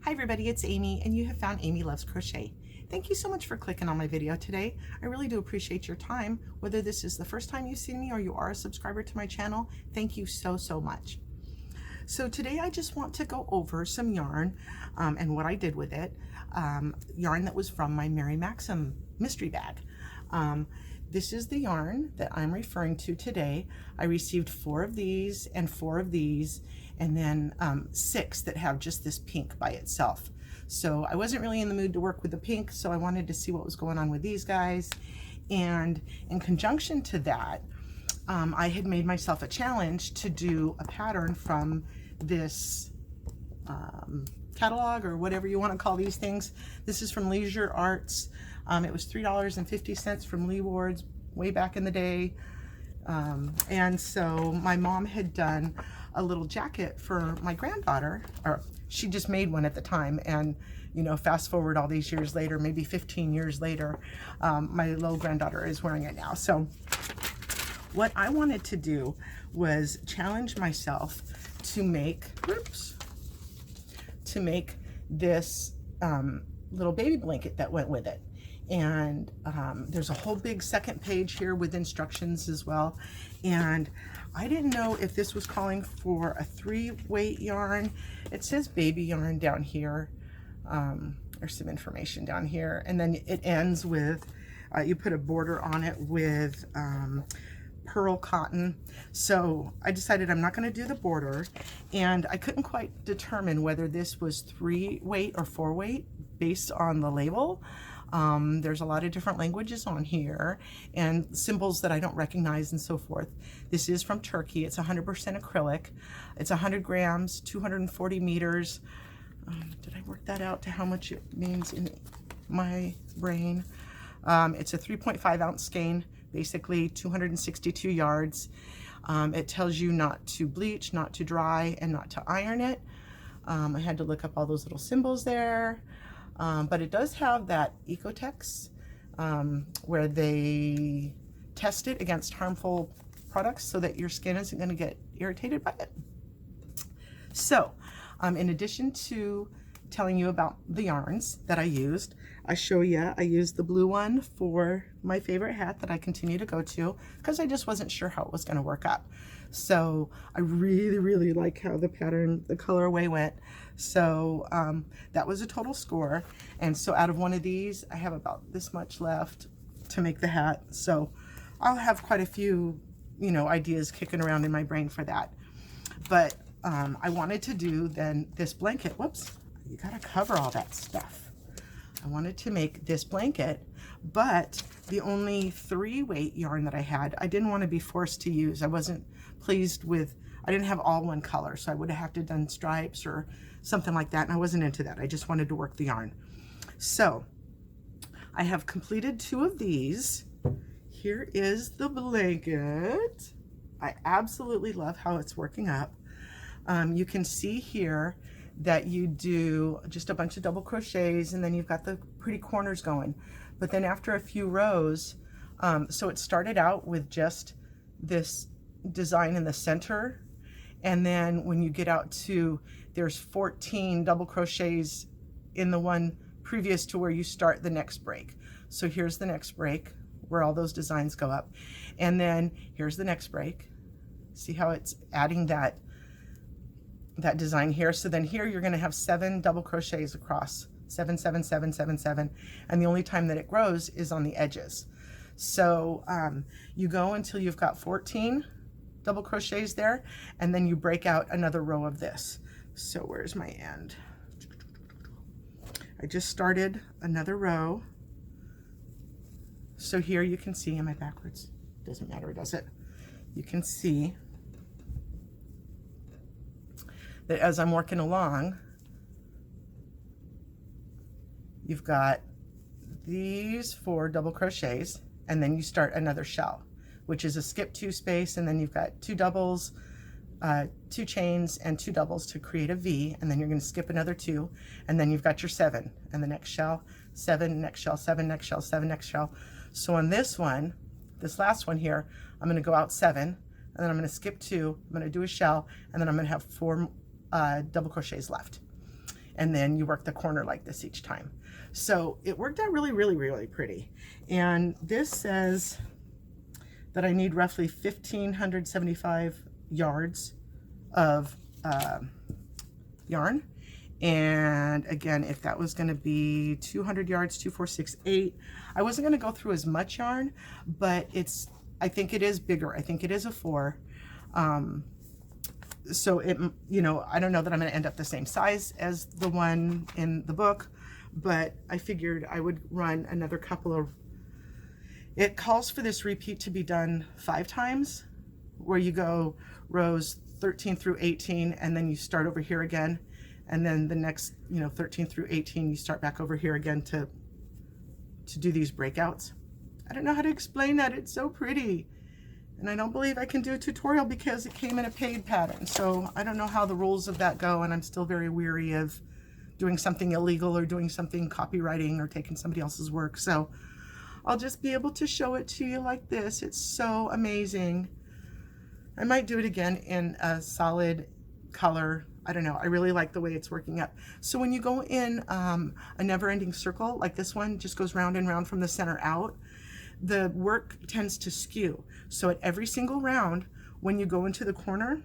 Hi everybody, it's Amy and you have found Amy Loves Crochet. Thank you so much for clicking on my video today. I really do appreciate your time. Whether this is the first time you've seen me or you are a subscriber to my channel, thank you so much. So today I just want to go over some yarn and what I did with it. Yarn that was from my Mary Maxim mystery bag. This is the yarn that I'm referring to today. I received 4 of these and 4 of these, and then 6 that have just this pink by itself. So I wasn't really in the mood to work with the pink, so I wanted to see what was going on with these guys. And in conjunction to that, I had made myself a challenge to do a pattern from this catalog, or whatever you want to call these things. This is from Leisure Arts. It was $3.50 from Lee Ward's way back in the day. And so my mom had done a little jacket for my granddaughter, or she just made one at the time. And you know, fast forward all these years later, maybe 15 years later, my little granddaughter is wearing it now. So what I wanted to do was challenge myself to make, this little baby blanket that went with it. And there's a whole big second page here with instructions as well. And I didn't know if this was calling for a 3-weight yarn. It says baby yarn down here. There's some information down here. And then it ends with, you put a border on it with pearl cotton. So I decided I'm not going to do the border, and I couldn't quite determine whether this was 3-weight or 4-weight based on the label. There's a lot of different languages on here and symbols that I don't recognize and so forth. This is from Turkey. It's 100% acrylic. It's 100 grams, 240 meters. Did I work that out to how much it means in my brain? It's a 3.5 ounce skein, basically 262 yards. It tells you not to bleach, not to dry, and not to iron it. I had to look up all those little symbols there. But it does have that Ecotex, where they test it against harmful products so that your skin isn't going to get irritated by it. So, in addition to telling you about the yarns that I used, I show you I used the blue one for my favorite hat that I continue to go to because I just wasn't sure how it was going to work out. So I really like how the pattern, the colorway went. So that was a total score. And so out of one of these, I have about this much left to make the hat. So I'll have quite a few, you know, ideas kicking around in my brain for that. But I wanted to do then this blanket. Whoops, you gotta cover all that stuff. I wanted to make this blanket, but the only 3-weight yarn that I had, I didn't want to be forced to use. I wasn't pleased with, I didn't have all one color, so I would have to have done stripes or something like that, and I wasn't into that. I just wanted to work the yarn. So I have completed 2 of these. Here is the blanket. I absolutely love how it's working up. You can see here that you do just a bunch of double crochets, and then you've got the pretty corners going. But then after a few rows, so it started out with just this design in the center, and then when you get out to, there's 14 double crochets in the one previous to where you start the next break. So here's the next break where all those designs go up, and then here's the next break. See how it's adding that design here. So then here you're going to have 7 double crochets across, 7 7 7 7 7, and the only time that it grows is on the edges. So you go until you've got 14 double crochets there, and then you break out another row of this. So where's my end? I just started another row. So here you can see, am I backwards? Doesn't matter, does it? You can see that as I'm working along, you've got these 4 double crochets, and then you start another shell, which is a skip 2 space, and then you've got 2 doubles, 2 chains, and 2 doubles to create a V, and then you're going to skip another 2, and then you've got your 7, and the next shell, 7, next shell, 7, next shell, 7, next shell. So on this one, this last one here, I'm going to go out 7, and then I'm going to skip 2, I'm going to do a shell, and then I'm going to have 4 double crochets left. and then you work the corner like this each time. So it worked out really, really, really pretty. And this says that I need roughly 1,575 yards of yarn. And again, if that was going to be 200 yards, 2, 4, 6, 8, I wasn't going to go through as much yarn, but I think it is bigger. I think it is a 4. So it, you know, I don't know that I'm going to end up the same size as the one in the book, but I figured I would run another couple of, it calls for this repeat to be done 5 times, where you go rows 13 through 18, and then you start over here again. And then the next, you know, 13 through 18, you start back over here again to do these breakouts. I don't know how to explain that. It's so pretty. And I don't believe I can do a tutorial because it came in a paid pattern. So I don't know how the rules of that go, and I'm still very weary of doing something illegal or doing something copywriting or taking somebody else's work. So I'll just be able to show it to you like this. It's so amazing. I might do it again in a solid color. I don't know. I really like the way it's working up. So when you go in a never-ending circle, like this one, just goes round and round from the center out, the work tends to skew. So at every single round, when you go into the corner,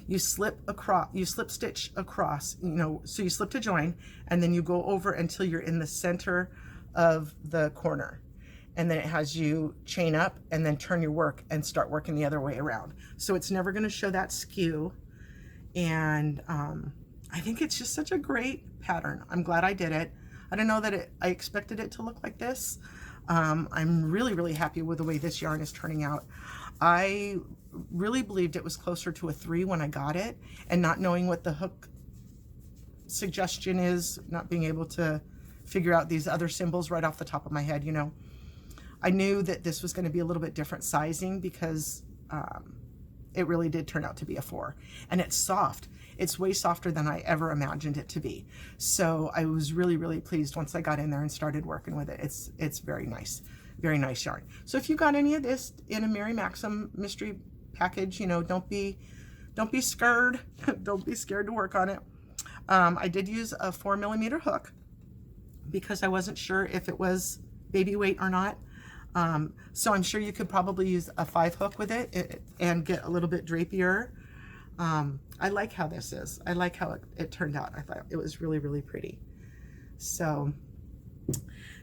you slip stitch across, you know, so you slip to join, and then you go over until you're in the center of the corner. And then it has you chain up and then turn your work and start working the other way around. So it's never going to show that skew. And I think it's just such a great pattern. I'm glad I did it. I don't know that I expected it to look like this. I'm really, really happy with the way this yarn is turning out. I really believed it was closer to a 3 when I got it, and not knowing what the hook suggestion is, not being able to figure out these other symbols right off the top of my head, you know. I knew that this was going to be a little bit different sizing because it really did turn out to be a 4. And it's soft. It's way softer than I ever imagined it to be. So I was really, really pleased once I got in there and started working with it. It's very nice yarn. So if you got any of this in a Mary Maxim mystery package, you know, don't be scared. Don't be scared to work on it. I did use a 4mm hook because I wasn't sure if it was baby weight or not. So I'm sure you could probably use a 5 hook with it and get a little bit drapier. I like how this is. I like how it turned out. I thought it was really, really pretty. So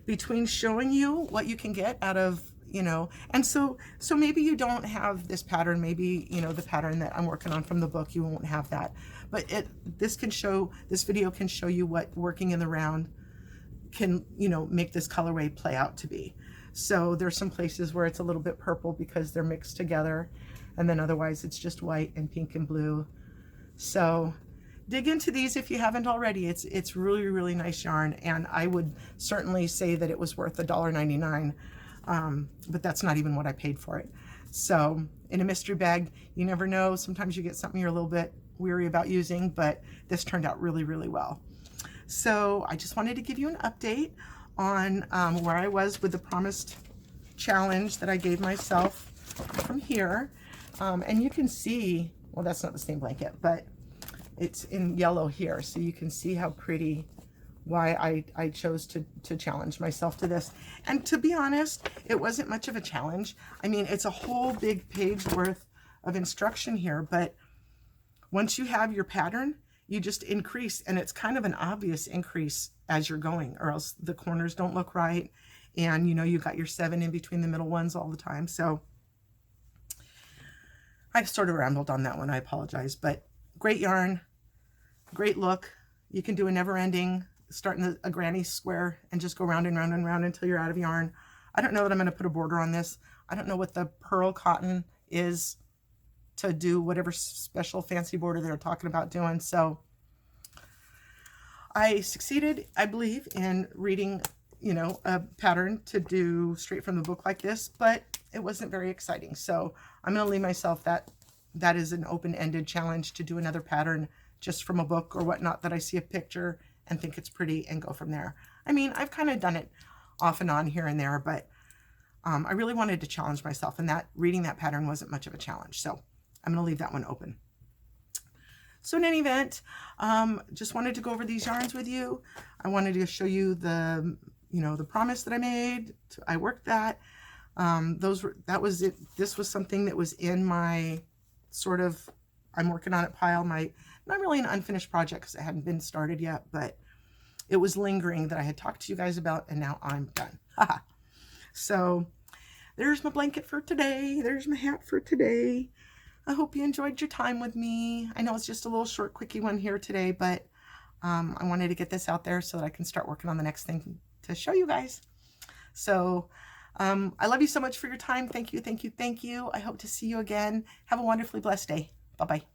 between showing you what you can get out of, you know, and so maybe you don't have this pattern, maybe, you know, the pattern that I'm working on from the book, you won't have that, but this video can show you what working in the round can, you know, make this colorway play out to be. So there's some places where it's a little bit purple because they're mixed together, and then otherwise it's just white and pink and blue. So dig into these if you haven't already. It's really, really nice yarn, and I would certainly say that it was worth $1.99, but that's not even what I paid for it. So in a mystery bag, you never know. Sometimes you get something you're a little bit weary about using, but this turned out really, really well. So I just wanted to give you an update on where I was with the promised challenge that I gave myself from here. And you can see, well, that's not the same blanket, but it's in yellow here. So you can see how pretty, why I chose to challenge myself to this. And to be honest, it wasn't much of a challenge. I mean, it's a whole big page worth of instruction here, but once you have your pattern, you just increase, and it's kind of an obvious increase as you're going, or else the corners don't look right. And you know, you got your 7 in between the middle ones all the time. So I sort of rambled on that one. I apologize, but great yarn, great look. You can do a never ending, start in a granny square and just go round and round and round until you're out of yarn. I don't know that I'm going to put a border on this. I don't know what the pearl cotton is to do whatever special fancy border they're talking about doing. So I succeeded, I believe, in reading, you know, a pattern to do straight from the book like this, but it wasn't very exciting. So I'm going to leave myself that is an open-ended challenge to do another pattern just from a book or whatnot that I see a picture and think it's pretty and go from there. I mean, I've kind of done it off and on here and there, but I really wanted to challenge myself, and that reading that pattern wasn't much of a challenge. So I'm going to leave that one open. So in any event, just wanted to go over these yarns with you. I wanted to show you the, the promise that I made. I worked that. That was it. This was something that was in my sort of, I'm working on it pile. Not really an unfinished project because it hadn't been started yet, but it was lingering that I had talked to you guys about, and now I'm done. Haha. So there's my blanket for today. There's my hat for today. I hope you enjoyed your time with me. I know it's just a little short, quickie one here today, but I wanted to get this out there so that I can start working on the next thing to show you guys. So I love you so much for your time. Thank you, thank you, thank you. I hope to see you again. Have a wonderfully blessed day. Bye-bye.